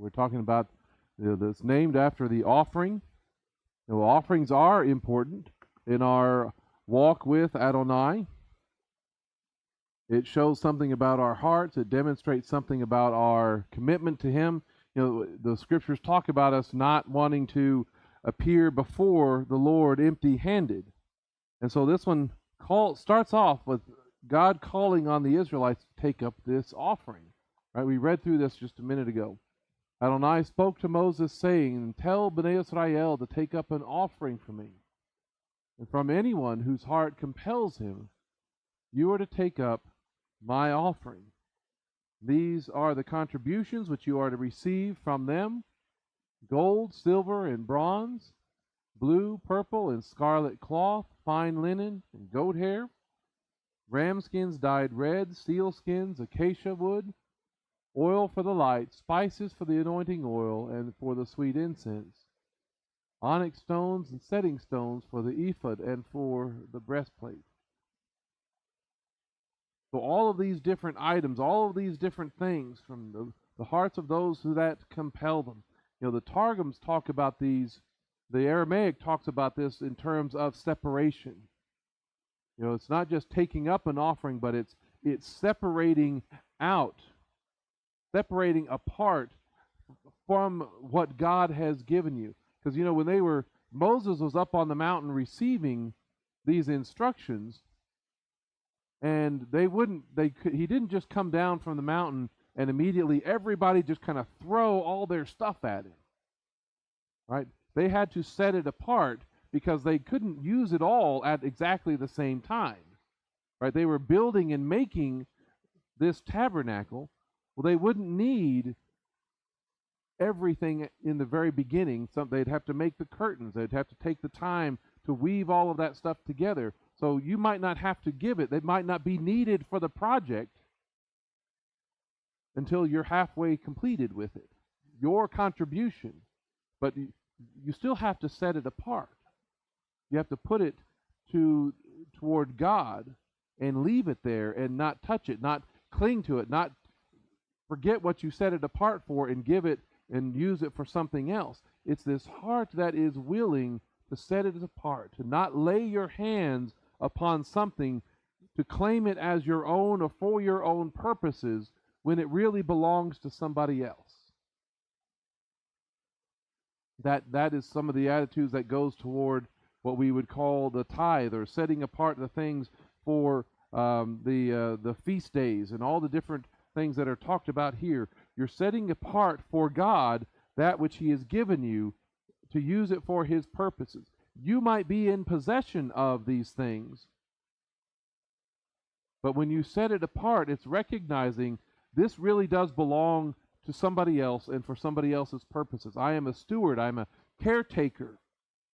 We're talking about that's named after the offering. Offerings are important in our walk with Adonai. It shows something about our hearts. It demonstrates something about our commitment to Him. The scriptures talk about us not wanting to appear before the Lord empty-handed. And so this one starts off with God calling on the Israelites to take up this offering. Right? We read through this just a minute ago. Adonai spoke to Moses, saying, "Tell Bnei Israel to take up an offering for me. And from anyone whose heart compels him, you are to take up my offering. These are the contributions which you are to receive from them: gold, silver, and bronze, blue, purple, and scarlet cloth, fine linen, and goat hair, ram skins dyed red, seal skins, acacia wood, oil for the light, spices for the anointing oil and for the sweet incense, onyx stones and setting stones for the ephod and for the breastplate." So all of these different items, all of these different things from the hearts of those who that compel them. The Targums talk about these, the Aramaic talks about this in terms of separation. It's not just taking up an offering, but it's separating out, separating apart from what God has given you. Because when Moses was up on the mountain receiving these instructions, and he didn't just come down from the mountain and immediately everybody just kind of throw all their stuff at him. Right? They had to set it apart because they couldn't use it all at exactly the same time. Right? They were building and making this tabernacle. Well, they wouldn't need everything in the very beginning. They'd have to make the curtains. They'd have to take the time to weave all of that stuff together. So you might not have to give it. They might not be needed for the project until you're halfway completed with it. Your contribution. But you still have to set it apart. You have to put it toward God and leave it there and not touch it, not cling to it, not forget what you set it apart for and give it and use it for something else. It's this heart that is willing to set it apart, to not lay your hands upon something, to claim it as your own or for your own purposes when it really belongs to somebody else. That is some of the attitudes that goes toward what we would call the tithe, or setting apart the things for the feast days and all the different things that are talked about here. You're setting apart for God that which He has given you to use it for His purposes. You might be in possession of these things, but when you set it apart, it's recognizing this really does belong to somebody else and for somebody else's purposes. I am a steward, I'm a caretaker,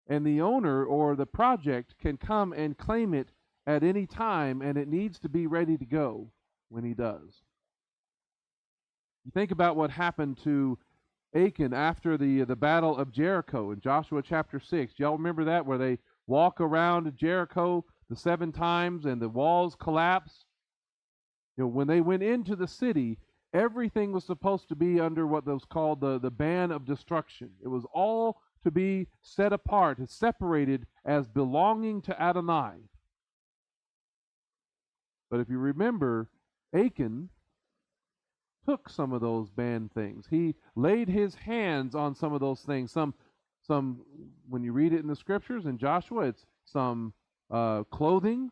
and the owner or the project can come and claim it at any time, and it needs to be ready to go when he does. You think about what happened to Achan after the battle of Jericho in Joshua chapter 6. Y'all remember that, where they walk around Jericho the 7 times and the walls collapse? When they went into the city, everything was supposed to be under what was called the ban of destruction. It was all to be set apart, separated as belonging to Adonai. But if you remember, Achan took some of those banned things. He laid his hands on some of those things. Some when you read it in the scriptures in Joshua, it's some clothing,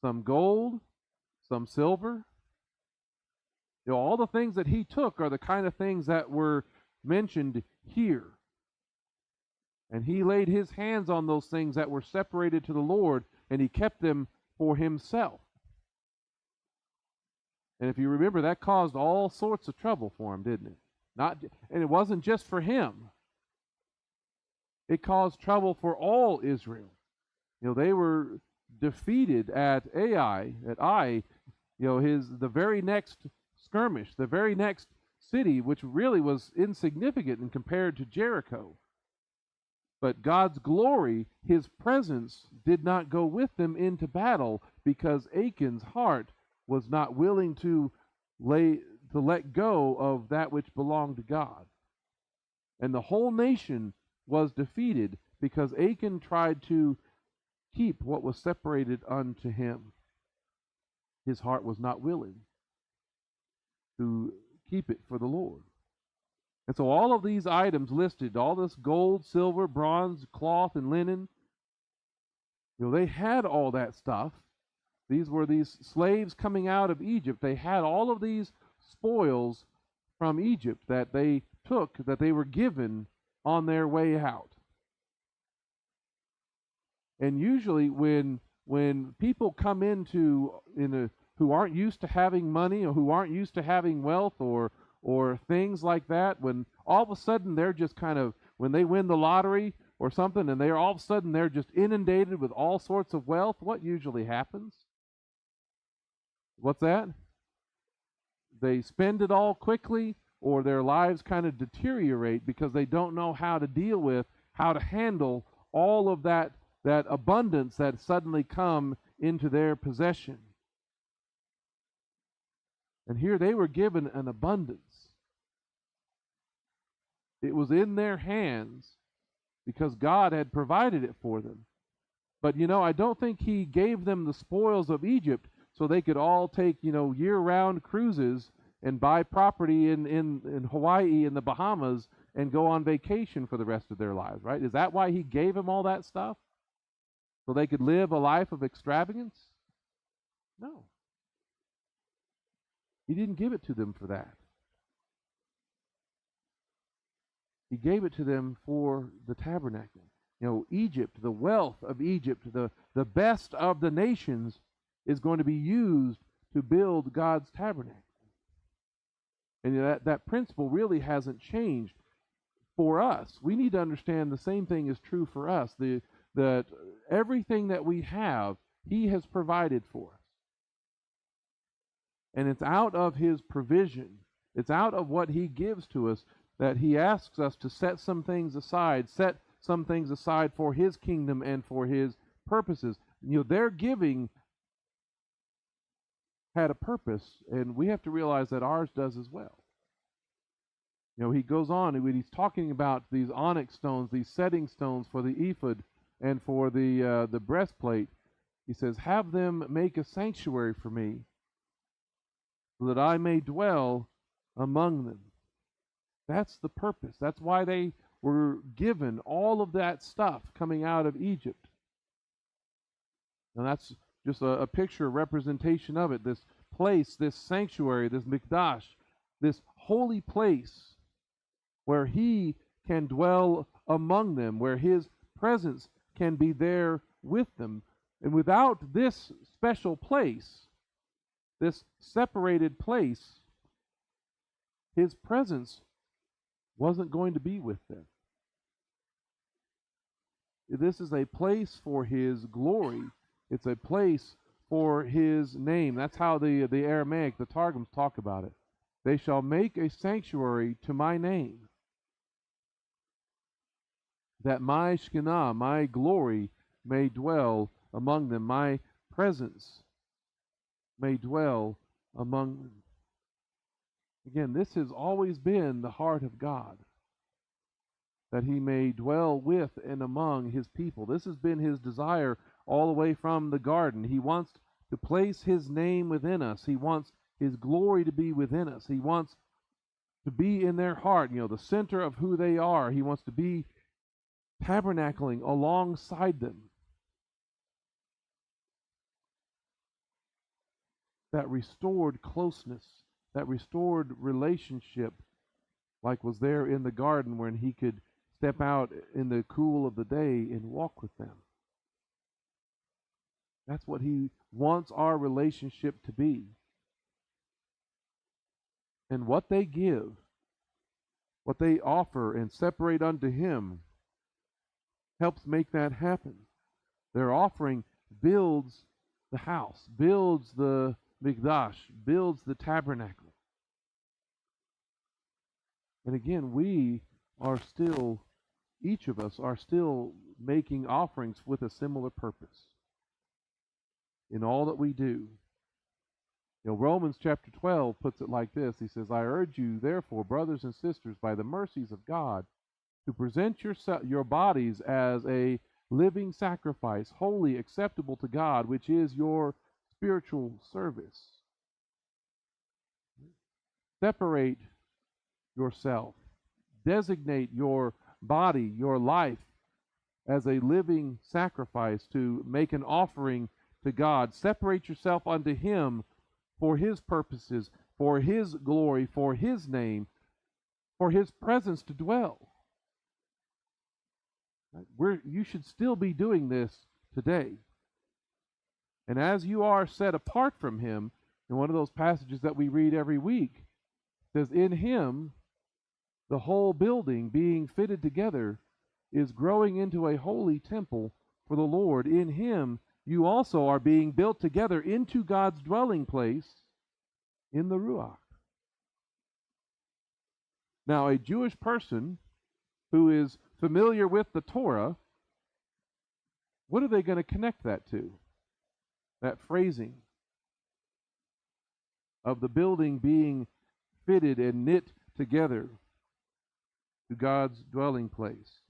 some gold, some silver. All the things that he took are the kind of things that were mentioned here. And he laid his hands on those things that were separated to the Lord, and he kept them for himself. And if you remember, that caused all sorts of trouble for him, didn't it? And it wasn't just for him. It caused trouble for all Israel. They were defeated at Ai, the very next skirmish, the very next city, which really was insignificant and compared to Jericho. But God's glory, His presence, did not go with them into battle because Achan's heart was not willing to let go of that which belonged to God. And the whole nation was defeated because Achan tried to keep what was separated unto him. His heart was not willing to keep it for the Lord. And so all of these items listed, all this gold, silver, bronze, cloth, and linen, they had all that stuff. These were these slaves coming out of Egypt. They had all of these spoils from Egypt that they took, that they were given on their way out. And usually when people come who aren't used to having money, or who aren't used to having wealth, or things like that, when all of a sudden they're just kind of, when they win the lottery or something, and they're all of a sudden they're just inundated with all sorts of wealth, what usually happens? What's that? They spend it all quickly, or their lives kind of deteriorate because they don't know how to deal with, how to handle all of that abundance that suddenly come into their possession. And here they were given an abundance. It was in their hands because God had provided it for them. But I don't think he gave them the spoils of Egypt so they could all take, year-round cruises and buy property in Hawaii and the Bahamas and go on vacation for the rest of their lives, right? Is that why he gave them all that stuff? So they could live a life of extravagance? No. He didn't give it to them for that. He gave it to them for the tabernacle. Egypt, the wealth of Egypt, the best of the nations is going to be used to build God's tabernacle. And that principle really hasn't changed for us. We need to understand the same thing is true for us. That everything that we have, he has provided for us. And it's out of his provision, it's out of what he gives to us, that he asks us to set some things aside for his kingdom and for his purposes. Their giving had a purpose, and we have to realize that ours does as well. He goes on, when he's talking about these onyx stones, these setting stones for the ephod and for the breastplate, he says, have them make a sanctuary for me, so that I may dwell among them. That's the purpose. That's why they were given all of that stuff coming out of Egypt. And that's just a picture, a representation of it. This place, this sanctuary, this mikdash, this holy place where he can dwell among them, where his presence can be there with them. And without this special place, this separated place, his presence wasn't going to be with them. This is a place for his glory. It's a place for his name. That's how the Aramaic, the Targums talk about it. They shall make a sanctuary to my name, that my Shekinah, my glory, may dwell among them. My presence may dwell among them. Again, this has always been the heart of God, that he may dwell with and among his people. This has been his desire all the way from the garden. He wants to place his name within us. He wants his glory to be within us. He wants to be in their heart, the center of who they are. He wants to be tabernacling alongside them. That restored closeness, that restored relationship, like was there in the garden when he could step out in the cool of the day and walk with them. That's what he wants our relationship to be. And what they give, what they offer and separate unto him, helps make that happen. Their offering builds the house, builds the mikdash, builds the tabernacle. And again, each of us are still making offerings with a similar purpose in all that we do. Romans chapter 12 puts it like this. He says, I urge you, therefore, brothers and sisters, by the mercies of God, to present your bodies as a living sacrifice, holy, acceptable to God, which is your spiritual service. Separate yourself. Designate your body, your life, as a living sacrifice to make an offering to God. Separate yourself unto Him for His purposes, for His glory, for His name, for His presence to dwell. You should still be doing this today. And as you are set apart from Him, in one of those passages that we read every week, it says, in Him, the whole building being fitted together is growing into a holy temple for the Lord. In Him, you also are being built together into God's dwelling place in the Ruach. Now, a Jewish person who is familiar with the Torah, what are they going to connect that to? That phrasing of the building being fitted and knit together to God's dwelling place.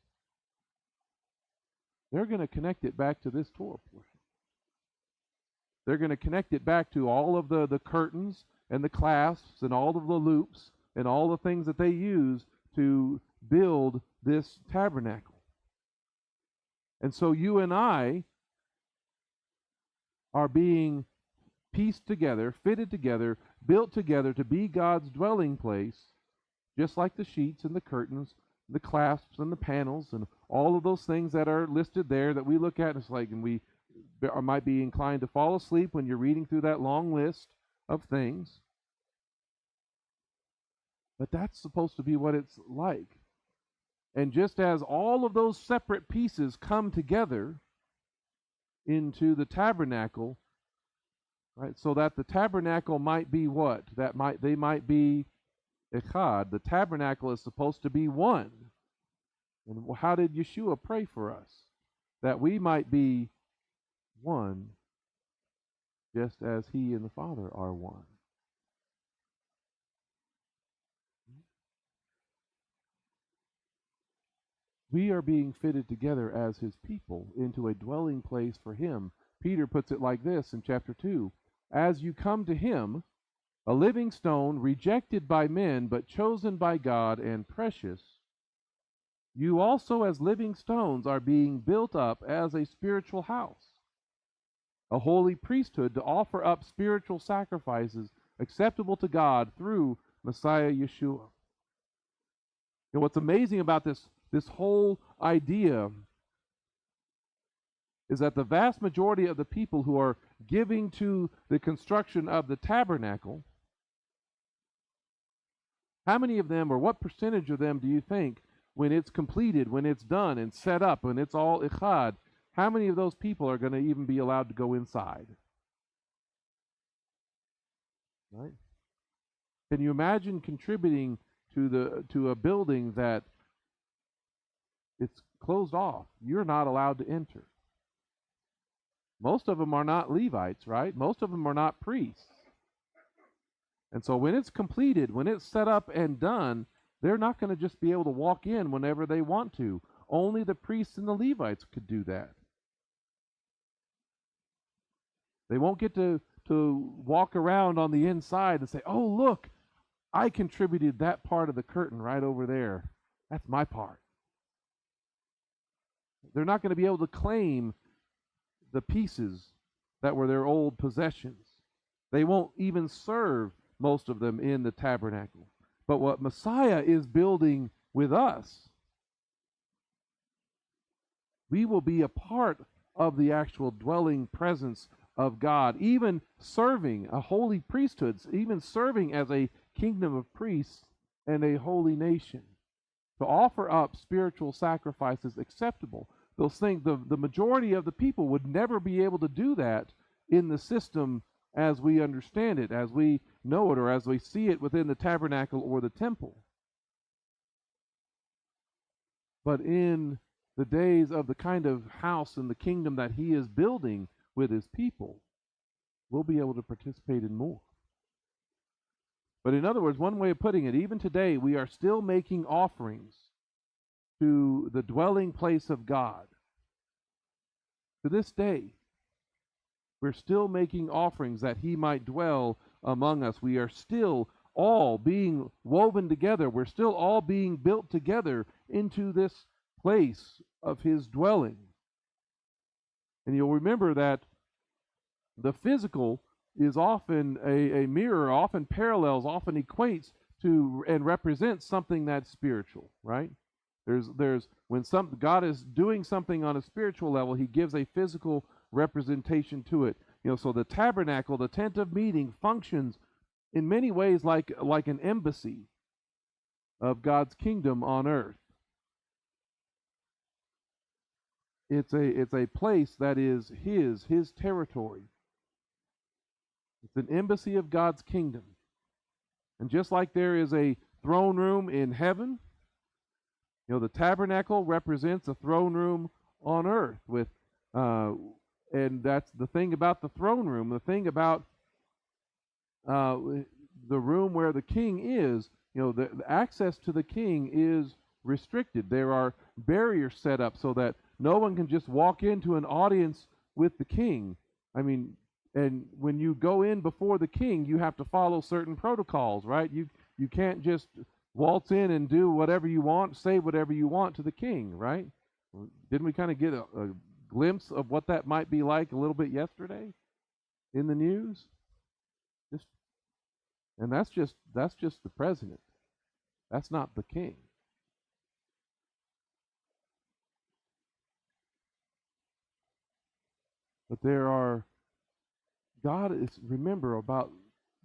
They're going to connect it back to this Torah portion. They're going to connect it back to all of the curtains and the clasps and all of the loops and all the things that they use to build this tabernacle. And so you and I are being pieced together, fitted together, built together to be God's dwelling place, just like the sheets and the curtains, the clasps and the panels and all of those things that are listed there that we look at, and it's like, and we might be inclined to fall asleep when you're reading through that long list of things. But that's supposed to be what it's like. And just as all of those separate pieces come together into the tabernacle, right, so that the tabernacle might be what? They might be echad. The tabernacle is supposed to be one. And how did Yeshua pray for us? That we might be one, just as He and the Father are one. We are being fitted together as His people into a dwelling place for Him. Peter puts it like this in chapter 2. As you come to Him, a living stone, rejected by men, but chosen by God and precious, you also as living stones are being built up as a spiritual house, a holy priesthood to offer up spiritual sacrifices acceptable to God through Messiah Yeshua. And what's amazing about this whole idea is that the vast majority of the people who are giving to the construction of the tabernacle, how many of them, or what percentage of them do you think, when it's completed, when it's done and set up, when it's all echad, how many of those people are going to even be allowed to go inside? Right? Can you imagine contributing to a building that it's closed off? You're not allowed to enter. Most of them are not Levites, right? Most of them are not priests. And so when it's completed, when it's set up and done, they're not going to just be able to walk in whenever they want to. Only the priests and the Levites could do that. They won't get to walk around on the inside and say, oh, look, I contributed that part of the curtain right over there. That's my part. They're not going to be able to claim the pieces that were their old possessions. They won't even serve, most of them, in the tabernacle. But what Messiah is building with us, we will be a part of the actual dwelling presence of God, even serving a holy priesthood, even serving as a kingdom of priests and a holy nation, to offer up spiritual sacrifices acceptable. Those things, the majority of the people would never be able to do that in the system as we understand it, as we know it, or as we see it within the tabernacle or the temple. But in the days of the kind of house and the kingdom that He is building with His people, we'll be able to participate in more. But in other words, one way of putting it, even today we are still making offerings to the dwelling place of God. To this day, we're still making offerings that he might dwell among us. We are still all being woven together. We're still all being built together into this place of his dwelling. And you'll remember that the physical is often a mirror, often parallels, often equates to and represents something that's spiritual, right? There's when God is doing something on a spiritual level, he gives a physical representation to it. So the tabernacle, the tent of meeting, functions in many ways like an embassy of God's kingdom on earth. It's a place that is his territory. It's an embassy of God's kingdom. And just like there is a throne room in heaven, the tabernacle represents a throne room on earth with and that's the thing about the throne room. The thing about the room where the king is, the access to the king is restricted. There are barriers set up so that no one can just walk into an audience with the king. And when you go in before the king, you have to follow certain protocols, right? You can't just waltz in and do whatever you want, say whatever you want to the king, right? Didn't we kind of get a glimpse of what that might be like a little bit yesterday in the news? And that's just the president. That's not the king. But God is, remember about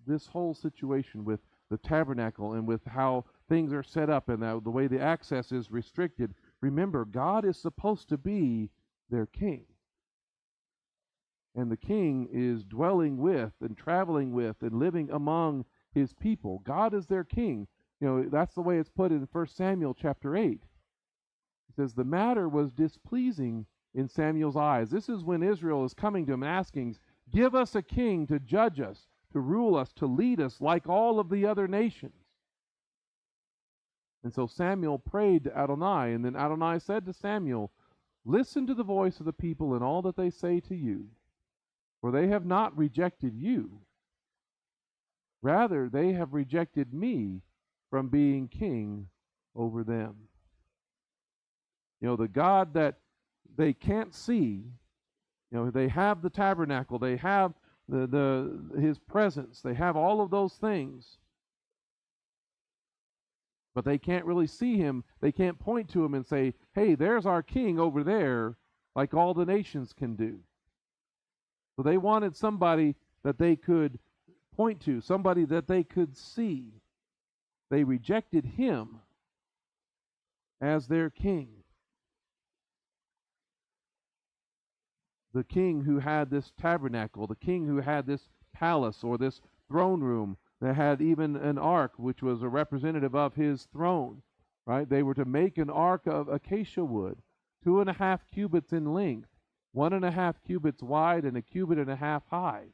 this whole situation with the tabernacle and with how things are set up and the way the access is restricted. Remember, God is supposed to be their king. And the king is dwelling with and traveling with and living among his people. God is their king. That's the way it's put in 1 Samuel chapter 8. It says, the matter was displeasing in Samuel's eyes. This is when Israel is coming to him asking, give us a king to judge us, to rule us, to lead us like all of the other nations. And so Samuel prayed to Adonai, and then Adonai said to Samuel, listen to the voice of the people and all that they say to you, for they have not rejected you. Rather, they have rejected me from being king over them. The God that they can't see, they have the tabernacle, they have his presence, they have all of those things, but they can't really see him. They can't point to him and say, hey, there's our king over there, like all the nations can do. So they wanted somebody that they could point to, somebody that they could see. They rejected him as their king. The king who had this tabernacle, the king who had this palace or this throne room that had even an ark, which was a representative of his throne, right? They were to make an ark of acacia wood, 2.5 cubits in length, 1.5 cubits wide, and 1.5 cubits high.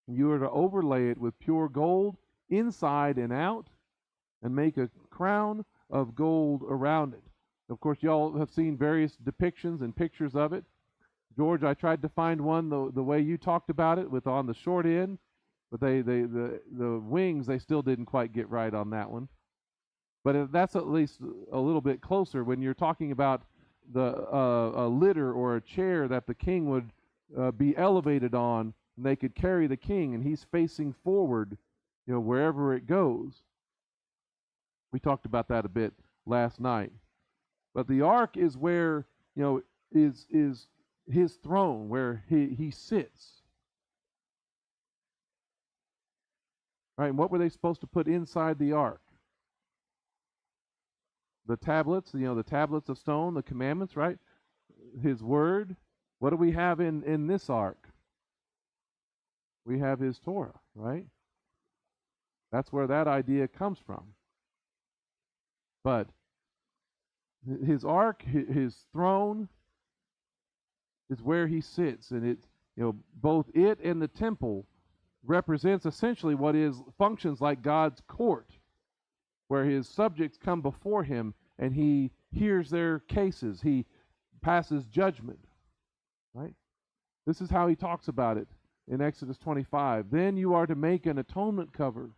You were to overlay it with pure gold inside and out, and make a crown of gold around it. Of course, y'all have seen various depictions and pictures of it. George, I tried to find one the way you talked about it, with on the short end, but the wings, they still didn't quite get right on that one. But that's at least a little bit closer when you're talking about a litter or a chair that the king would be elevated on, and they could carry the king, and he's facing forward, wherever it goes. We talked about that a bit last night. But the ark is where, is his throne, where he sits. Right, and what were they supposed to put inside the ark? The tablets, the tablets of stone, the commandments, right? His word. What do we have in this ark? We have his Torah, right? That's where that idea comes from. But his ark, his throne, is where he sits, and both it and the temple represents essentially what functions like God's court, where his subjects come before him and he hears their cases. He passes judgment, right? This is how he talks about it in Exodus 25. Then you are to make an atonement cover,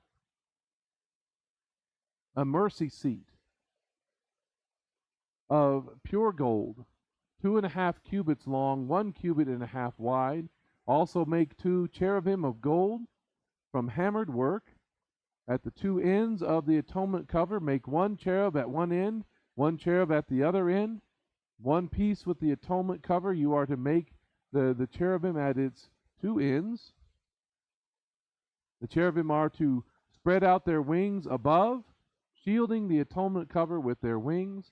a mercy seat of pure gold, 2.5 cubits long, 1 cubit and a half wide. Also make 2 cherubim of gold from hammered work. At the 2 ends of the atonement cover, make 1 cherub at one end, 1 cherub at the other end. One piece with the atonement cover, you are to make the cherubim at its 2 ends. The cherubim are to spread out their wings above, shielding the atonement cover with their wings,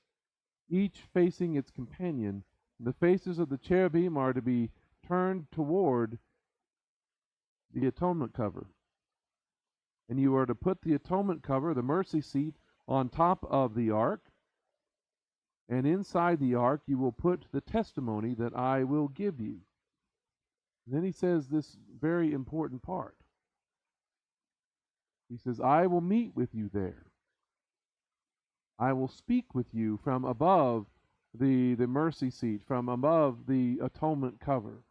each facing its companion. The faces of the cherubim are to be turned toward the atonement cover. And you are to put the atonement cover, the mercy seat, on top of the ark. And inside the ark you will put the testimony that I will give you. And then he says this very important part. He says, I will meet with you there. I will speak with you from above the mercy seat, from above the atonement cover,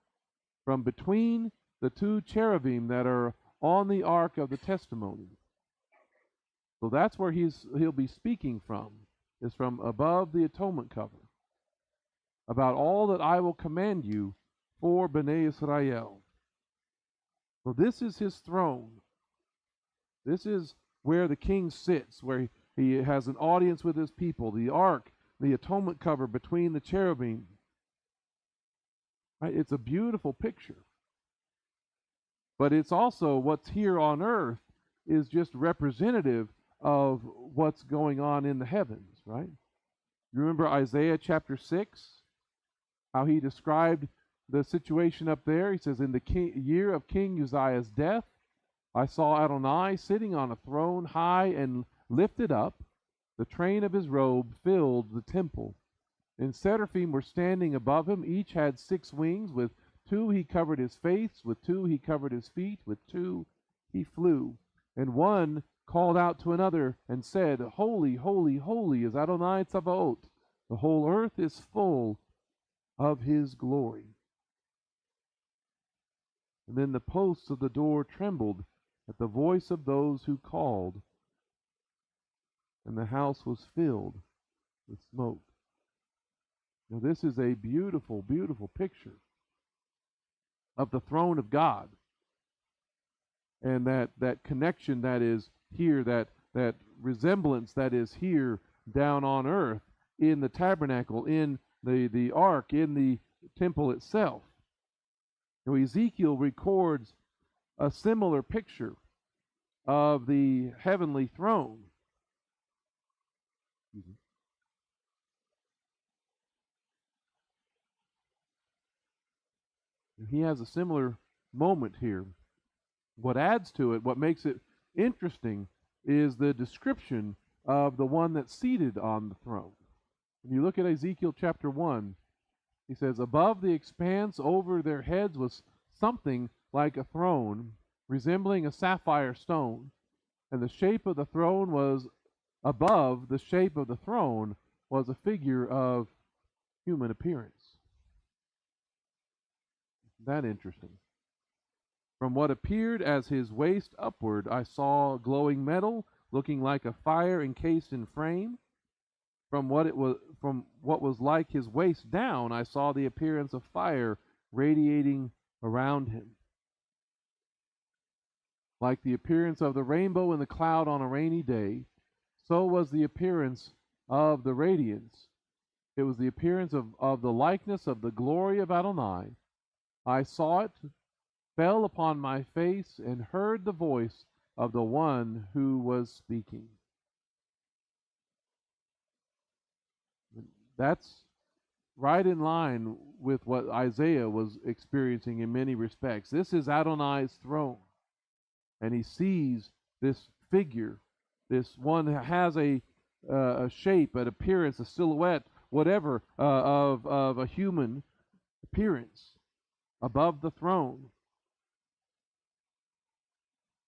from between the 2 cherubim that are on the ark of the testimony. So that's where he'll be speaking from, is from above the atonement cover, about all that I will command you for Bnei Israel. So this is his throne. This is where the king sits, where he has an audience with his people. The ark, the atonement cover between the cherubim. Right? It's a beautiful picture. But it's also what's here on earth is just representative of what's going on in the heavens, right? You remember Isaiah chapter 6? How he described the situation up there? He says, in the year of King Uzziah's death, I saw Adonai sitting on a throne high and lifted up. The train of his robe filled the temple. And seraphim were standing above him. Each had 6 wings. With 2 he covered his face. With 2 he covered his feet. With 2 he flew. And one called out to another and said, Holy, holy, holy is Adonai Tzabaoth. The whole earth is full of his glory. And then the posts of the door trembled at the voice of those who called, and the house was filled with smoke. Now this is a beautiful, beautiful picture of the throne of God, and that connection that is here, that resemblance that is here down on earth in the tabernacle, in the ark, in the temple itself. Now Ezekiel records a similar picture of the heavenly throne. He has a similar moment here. What adds to it, what makes it interesting, is the description of the one that's seated on the throne. When you look at Ezekiel chapter 1, he says, above the expanse over their heads was something like a throne, resembling a sapphire stone, and the shape of the throne was above the shape of the throne was a figure of human appearance. That interesting. From what appeared as his waist upward, I saw glowing metal, looking like a fire encased in flame. From what was like his waist down, I saw the appearance of fire radiating around him. Like the appearance of the rainbow in the cloud on a rainy day, so was the appearance of the radiance. It was the appearance of the likeness of the glory of Adonai. I saw it, fell upon my face, and heard the voice of the one who was speaking. That's right in line with what Isaiah was experiencing in many respects. This is Adonai's throne. And he sees this figure, this one that has a shape, an appearance, a silhouette, whatever, of a human appearance above the throne,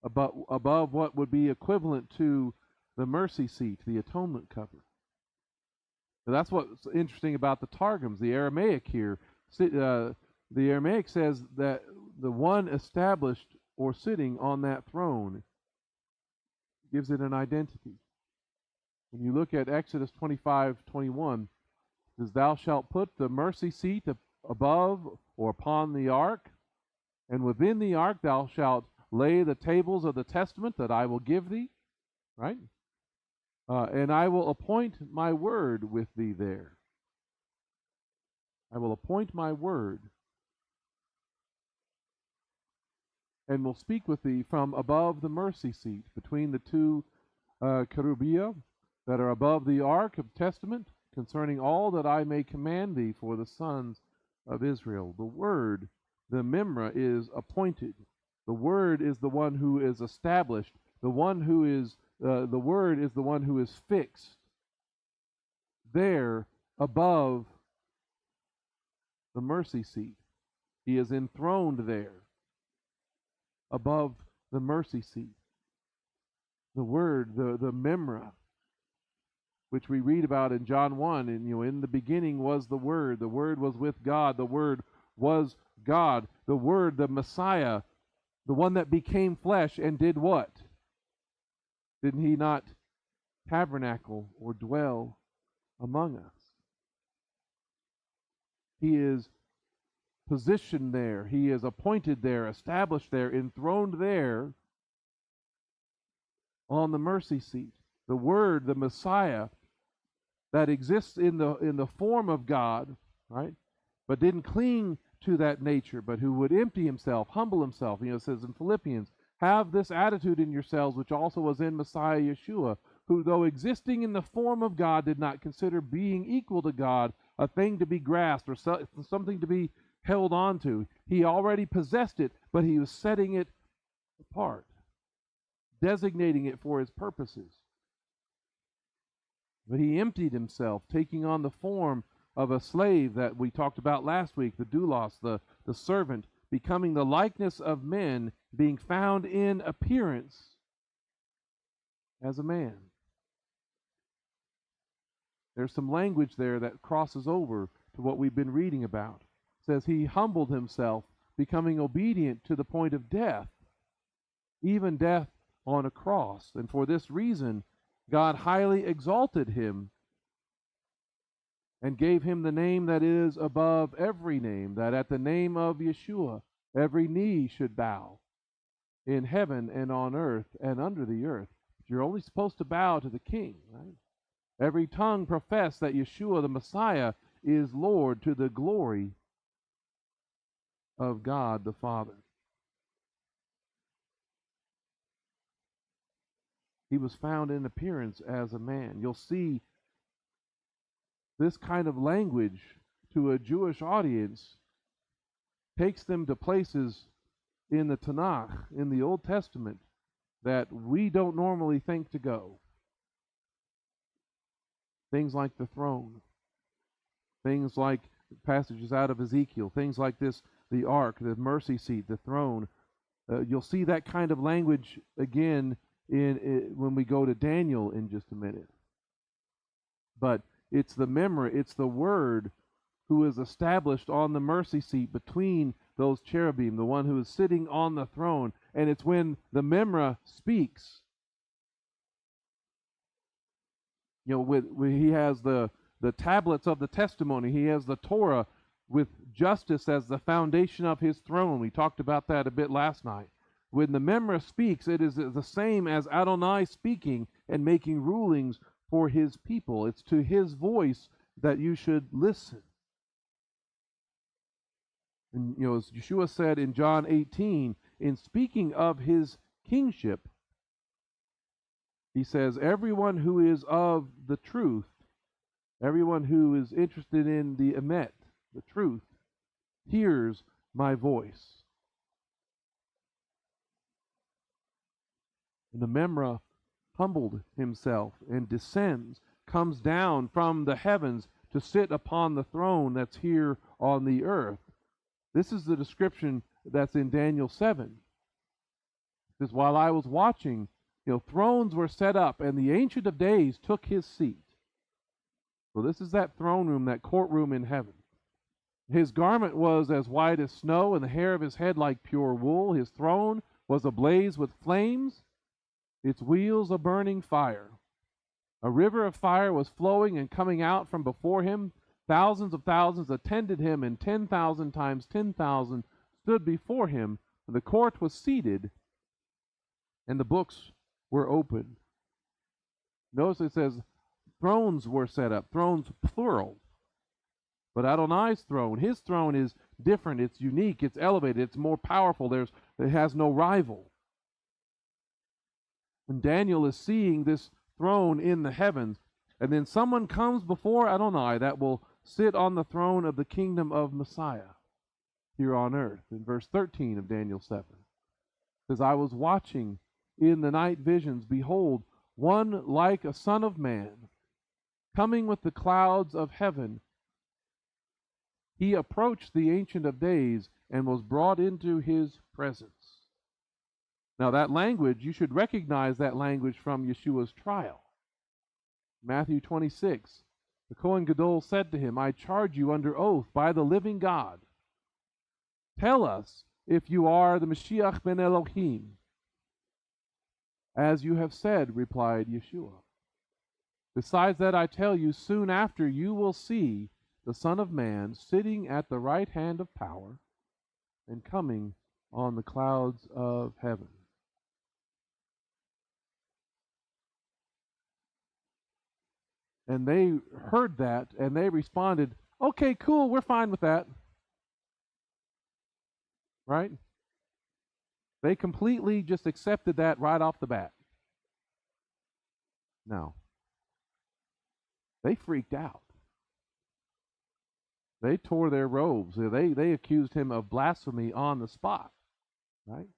above what would be equivalent to the mercy seat, the atonement cover. So that's what's interesting about the Targums, the Aramaic here. The Aramaic says that the one established or sitting on that throne gives it an identity. When you look at Exodus 25:21, it says, "Thou shalt put the mercy seat above or upon the ark, and within the ark thou shalt lay the tables of the testament that I will give thee," right? "And I will appoint my word with thee there." I will appoint my word, and will speak with thee from above the mercy seat, between the two cherubia that are above the ark of testament, concerning all that I may command thee for the sons of Israel. The word, the Memra, is appointed. The word is the one who is established. The word is the one who is fixed there above the mercy seat. He is enthroned there above the mercy seat. The word, the Memra, which we read about in John 1, and in the beginning was the Word was with God, the Word was God, the Word, the Messiah, the one that became flesh and did what? Didn't he not tabernacle or dwell among us? He is positioned there, he is appointed there, established there, enthroned there on the mercy seat. The Word, the Messiah, that exists in the form of God, right? But didn't cling to that nature, but who would empty himself, humble himself. It says in Philippians, "Have this attitude in yourselves, which also was in Messiah Yeshua, who, though existing in the form of God, did not consider being equal to God a thing to be grasped or something to be held on to. He already possessed it, but he was setting it apart, designating it for his purposes. But he emptied himself, taking on the form of a slave that we talked about last week, the doulos, the servant, becoming the likeness of men, being found in appearance as a man." There's some language there that crosses over to what we've been reading about. It says he humbled himself, becoming obedient to the point of death, even death on a cross. And for this reason, God highly exalted him and gave him the name that is above every name, that at the name of Yeshua every knee should bow, in heaven and on earth and under the earth. You're only supposed to bow to the King, right? Every tongue profess that Yeshua the Messiah is Lord, to the glory of God the Father. He was found in appearance as a man. You'll see this kind of language to a Jewish audience takes them to places in the Tanakh, in the Old Testament, that we don't normally think to go. Things like the throne, things like passages out of Ezekiel, things like this, the ark, the mercy seat, the throne. You'll see that kind of language again when we go to Daniel in just a minute. But it's the Memra, it's the Word who is established on the mercy seat between those cherubim, the one who is sitting on the throne. And it's when the Memra speaks, he has the tablets of the testimony, he has the Torah with justice as the foundation of his throne. We talked about that a bit last night. When the Memra speaks, it is the same as Adonai speaking and making rulings for his people. It's to his voice that you should listen. And as Yeshua said in John 18, in speaking of his kingship, he says, everyone who is of the truth, everyone who is interested in the emet, the truth, hears my voice. And the Memra humbled himself and descends, comes down from the heavens to sit upon the throne that's here on the earth. This is the description that's in Daniel 7. It says, while I was watching, thrones were set up, and the Ancient of Days took his seat. So this is that throne room, that courtroom in heaven. His garment was as white as snow, and the hair of his head like pure wool. His throne was ablaze with flames, its wheels a burning fire. A river of fire was flowing and coming out from before him. Thousands of thousands attended him, and 10,000 times 10,000 stood before him. The court was seated, and the books were opened. Notice it says thrones were set up, thrones plural. But Adonai's throne, his throne is different, it's unique, it's elevated, it's more powerful, it has no rival. And Daniel is seeing this throne in the heavens, and then someone comes before Adonai that will sit on the throne of the kingdom of Messiah here on earth. In verse 13 of Daniel 7, it says, I was watching in the night visions, behold, one like a son of man, coming with the clouds of heaven. He approached the Ancient of Days and was brought into his presence. Now that language, you should recognize that language from Yeshua's trial. Matthew 26, the Kohen Gadol said to him, I charge you under oath by the living God. Tell us if you are the Mashiach ben Elohim. As you have said, replied Yeshua. Besides that, I tell you, soon after you will see the Son of Man sitting at the right hand of power and coming on the clouds of heaven. And they heard that, and they responded, okay, cool, we're fine with that. Right? They completely just accepted that right off the bat. No. They freaked out. They tore their robes. They accused him of blasphemy on the spot. Right?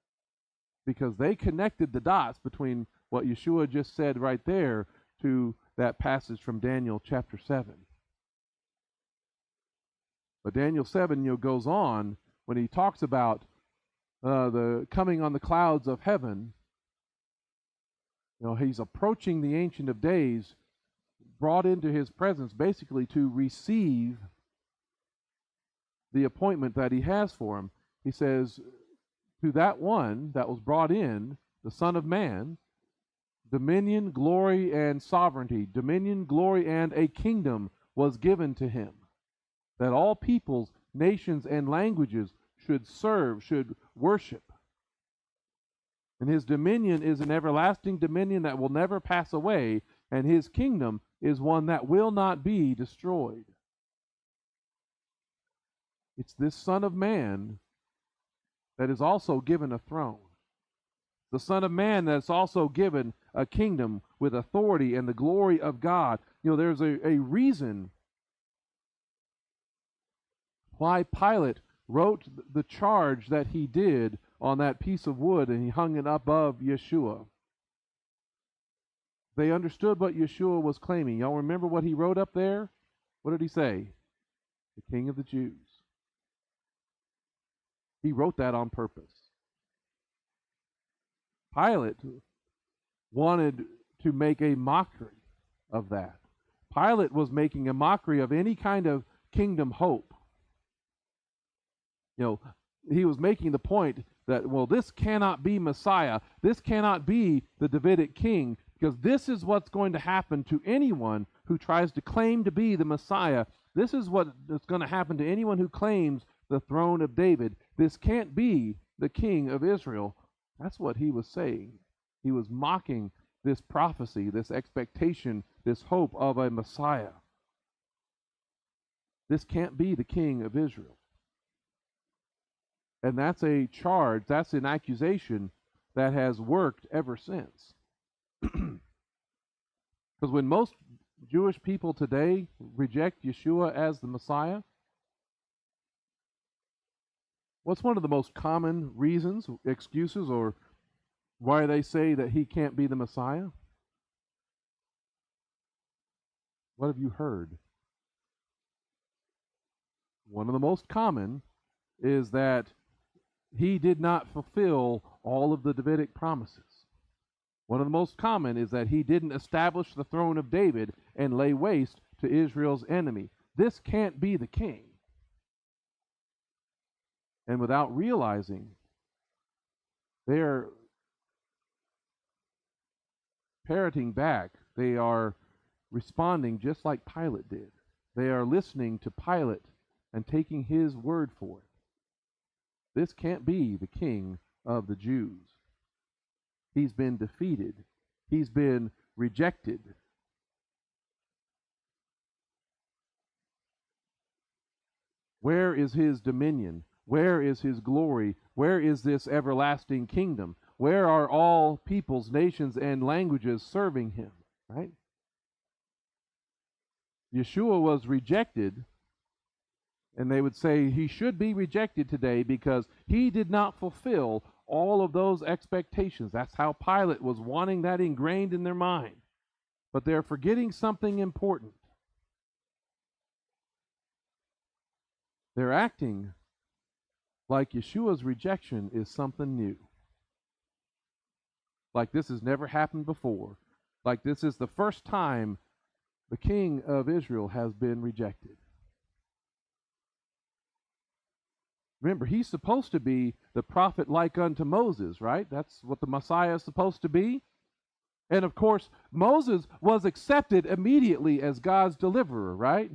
Because they connected the dots between what Yeshua just said right there to that passage from Daniel chapter 7. But Daniel 7 goes on when he talks about the coming on the clouds of heaven. He's approaching the Ancient of Days, brought into his presence basically to receive the appointment that he has for him. He says, to that one that was brought in, the Son of Man, dominion, glory, and sovereignty, dominion, glory, and a kingdom was given to him, that all peoples, nations, and languages should serve, should worship. And his dominion is an everlasting dominion that will never pass away, and his kingdom is one that will not be destroyed. It's this Son of Man that is also given a throne. The Son of Man that's also given a kingdom with authority and the glory of God. There's a reason why Pilate wrote the charge that he did on that piece of wood and he hung it above Yeshua. They understood what Yeshua was claiming. Y'all remember what he wrote up there? What did he say? The King of the Jews. He wrote that on purpose. Pilate wanted to make a mockery of that. Pilate was making a mockery of any kind of kingdom hope. He was making the point that, this cannot be Messiah. This cannot be the Davidic king, because this is what's going to happen to anyone who tries to claim to be the Messiah. This is what is going to happen to anyone who claims the throne of David. This can't be the king of Israel. That's what he was saying. He was mocking this prophecy, this expectation, this hope of a Messiah. This can't be the king of Israel. And that's a charge, that's an accusation that has worked ever since. Because when most Jewish people today reject Yeshua as the Messiah, what's one of the most common reasons, excuses, or why they say that he can't be the Messiah? What have you heard? One of the most common is that he did not fulfill all of the Davidic promises. One of the most common is that he didn't establish the throne of David and lay waste to Israel's enemy. This can't be the king. And without realizing, they're parroting back. They are responding just like Pilate did. They are listening to Pilate and taking his word for it. This can't be the king of the Jews. He's been defeated. He's been rejected. Where is his dominion? Where is his glory? Where is this everlasting kingdom? Where are all peoples, nations, and languages serving him? Right? Yeshua was rejected, and they would say he should be rejected today because he did not fulfill all of those expectations. That's how Pilate was wanting that ingrained in their mind. But they're forgetting something important. They're acting like Yeshua's rejection is something new. Like this has never happened before. Like this is the first time the king of Israel has been rejected. Remember, he's supposed to be the prophet like unto Moses, right? That's what the Messiah is supposed to be. And of course, Moses was accepted immediately as God's deliverer, right?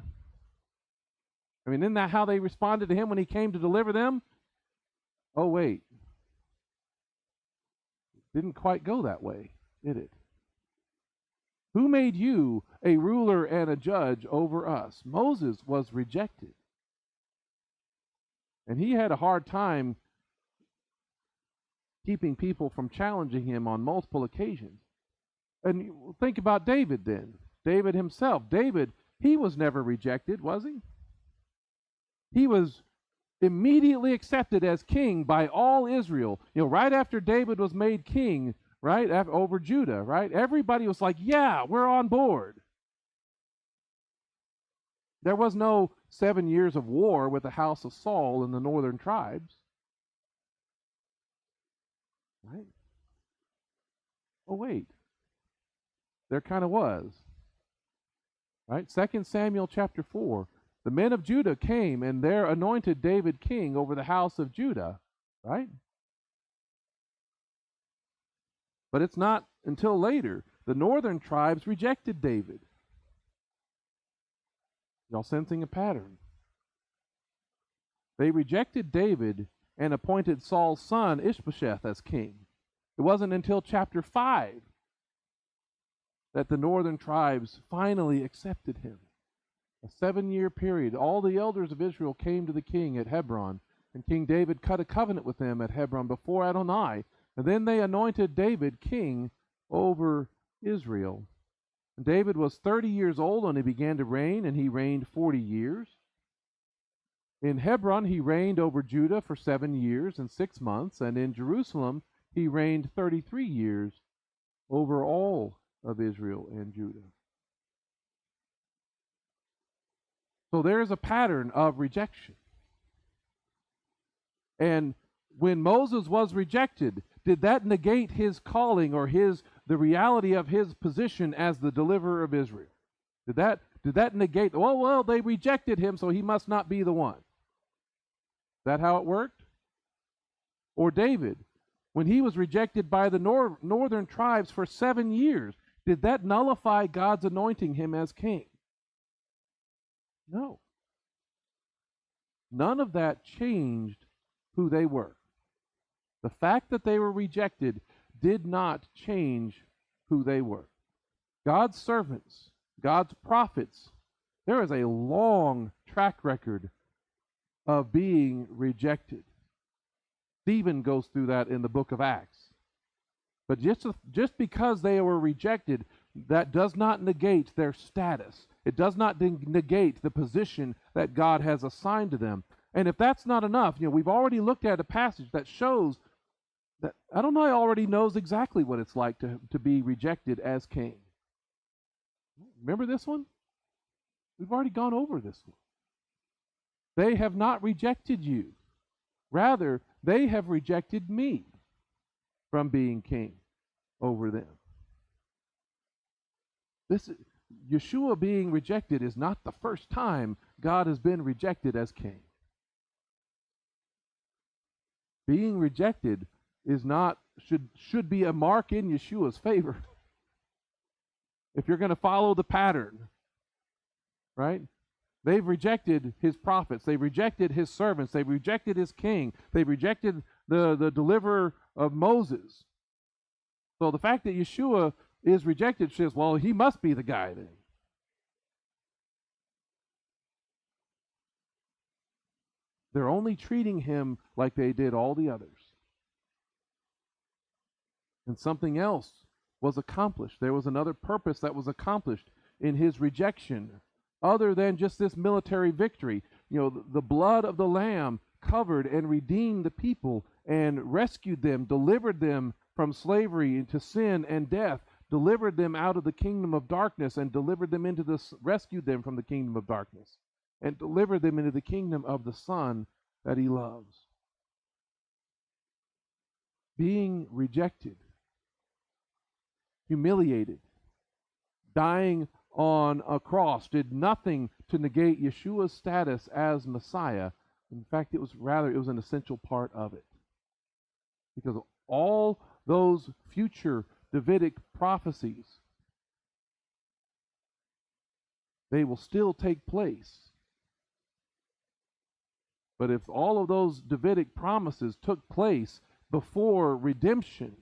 I mean, isn't that how they responded to him when he came to deliver them? Oh, wait. Didn't quite go that way, did it? Who made you a ruler and a judge over us? Moses was rejected. And he had a hard time keeping people from challenging him on multiple occasions. And think about David then. David himself. David, he was never rejected, was he? He was immediately accepted as king by all Israel. You know, right after David was made king, right, over Judah, right? Everybody was like, yeah, we're on board. There was no 7 years of war with the house of Saul and the northern tribes. Right? Oh, wait. There kind of was. Right? 2 Samuel chapter 4. The men of Judah came and there anointed David king over the house of Judah. Right? But it's not until later. The northern tribes rejected David. Y'all sensing a pattern? They rejected David and appointed Saul's son Ishbosheth as king. It wasn't until chapter 5 that the northern tribes finally accepted him. A 7-year period. All the elders of Israel came to the king at Hebron, and King David cut a covenant with them at Hebron before Adonai, and then they anointed David king over Israel. And David was 30 years old when he began to reign, and he reigned 40 years. In Hebron, he reigned over Judah for 7 years and 6 months, and in Jerusalem, he reigned 33 years over all of Israel and Judah. So there is a pattern of rejection. And when Moses was rejected, did that negate his calling or the reality of his position as the deliverer of Israel? Did that negate, well, they rejected him, so he must not be the one? Is that how it worked? Or David, when he was rejected by the northern tribes for 7 years, did that nullify God's anointing him as king? No. None of that changed who they were. The fact that they were rejected did not change who they were. God's servants, God's prophets, there is a long track record of being rejected. Stephen goes through that in the book of Acts. But just because they were rejected, that does not negate their status. It does not negate the position that God has assigned to them. And if that's not enough, we've already looked at a passage that shows that Adonai already knows exactly what it's like to be rejected as king. Remember this one? We've already gone over this one. They have not rejected you. Rather, they have rejected me from being king over them. Yeshua being rejected is not the first time God has been rejected as king. Being rejected is not should be a mark in Yeshua's favor. If you're going to follow the pattern, right? They've rejected his prophets. They've rejected his servants. They've rejected his king. They've rejected the deliverer of Moses. So the fact that Yeshua is rejected says, well, he must be the guy then. They're only treating him like they did all the others. And something else was accomplished. There was another purpose that was accomplished in his rejection, other than just this military victory. You know, the blood of the Lamb covered and redeemed the people and rescued them, delivered them from slavery into sin and death, delivered them out of the kingdom of darkness and delivered them into this, rescued them from the kingdom of darkness and delivered them into the kingdom of the Son that he loves. Being rejected, humiliated, dying on a cross did nothing to negate Yeshua's status as Messiah. In fact, it was an essential part of it. Because all those future Davidic prophecies, they will still take place. But if all of those Davidic promises took place before redemption,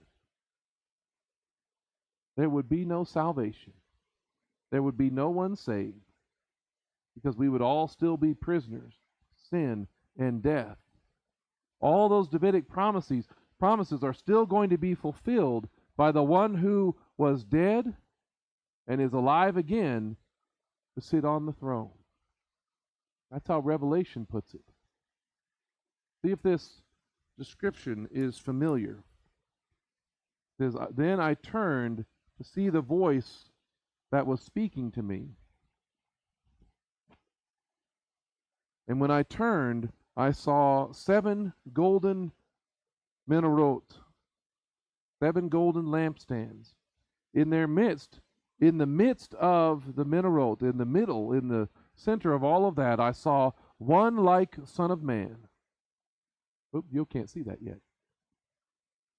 there would be no salvation. There would be no one saved, because we would all still be prisoners, sin and death. All those Davidic promises are still going to be fulfilled by the one who was dead and is alive again to sit on the throne. That's how Revelation puts it. See if this description is familiar. It says, then I turned to see the voice that was speaking to me. And when I turned, I saw 7 golden menorot, 7 golden lampstands. In their midst, in the midst of the menorot, in the middle, in the center of all of that, I saw one like Son of Man. Oop, you can't see that yet.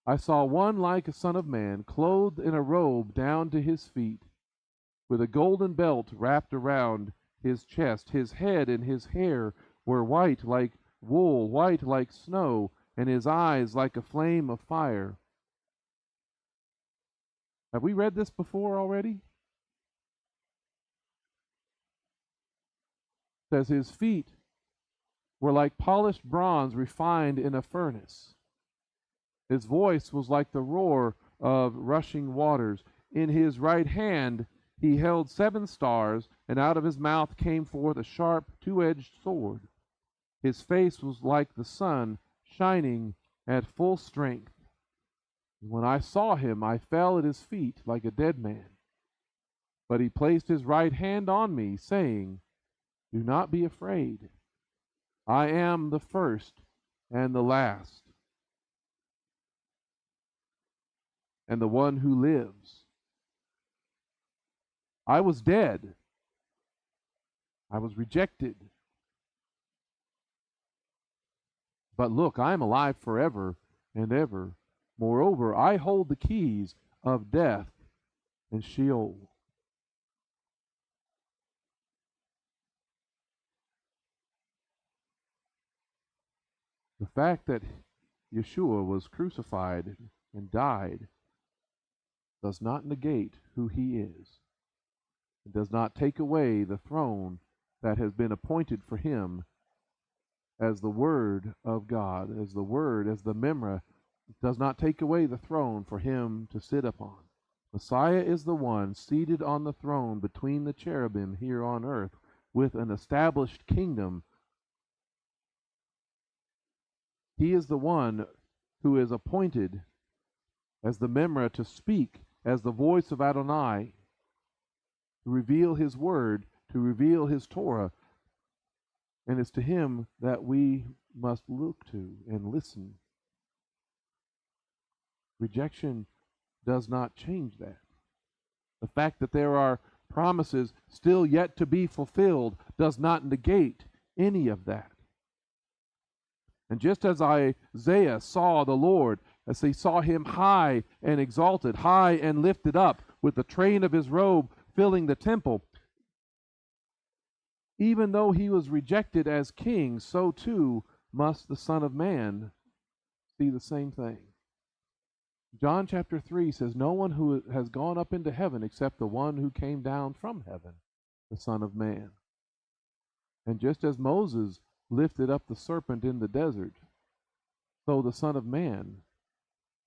I saw one like a Son of Man, clothed in a robe down to his feet, with a golden belt wrapped around his chest. His head and his hair were white like wool, white like snow, and his eyes like a flame of fire. Have we read this before already? It says his feet were like polished bronze refined in a furnace. His voice was like the roar of rushing waters. In his right hand he held 7 stars, and out of his mouth came forth a sharp, 2-edged sword. His face was like the sun, shining at full strength. When I saw him, I fell at his feet like a dead man. But he placed his right hand on me, saying, do not be afraid. I am the first and the last, and the one who lives. I was dead. I was rejected. But look, I am alive forever and ever. Moreover, I hold the keys of death and Sheol. The fact that Yeshua was crucified and died does not negate who he is. It does not take away the throne that has been appointed for him as the Word of God, as the Word, as the Memra. It does not take away the throne for him to sit upon. Messiah is the one seated on the throne between the cherubim here on earth with an established kingdom. He is the one who is appointed as the Memra to speak as the voice of Adonai, to reveal his word, to reveal his Torah. And it's to him that we must look to and listen. Rejection does not change that. The fact that there are promises still yet to be fulfilled does not negate any of that. And just as Isaiah saw the Lord, as he saw him high and exalted, high and lifted up, with the train of his robe filling the temple, even though he was rejected as king, so too must the Son of Man see the same thing. John chapter 3 says, no one who has gone up into heaven except the one who came down from heaven, the Son of Man. And just as Moses lifted up the serpent in the desert, so the Son of Man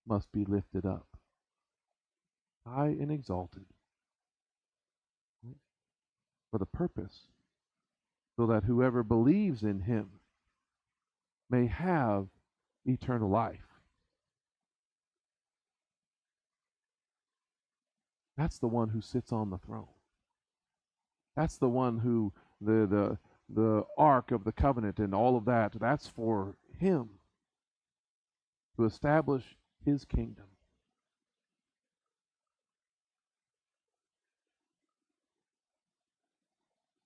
must be lifted up, high and exalted, for the purpose, so that whoever believes in him may have eternal life. That's the one who sits on the throne. That's the one who, the Ark of the Covenant and all of that, that's for him to establish his kingdom.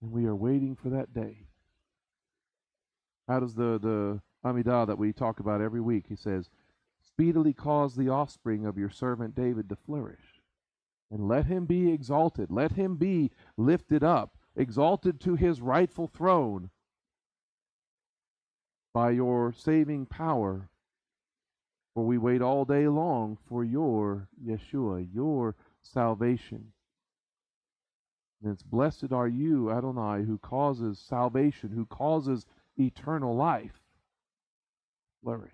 And we are waiting for that day. How does the Amidah that we talk about every week, he says, speedily cause the offspring of your servant David to flourish, and let him be exalted, let him be lifted up, exalted to his rightful throne by your saving power. For we wait all day long for your Yeshua, your salvation. And it's blessed are you, Adonai, who causes salvation, who causes eternal life flourish.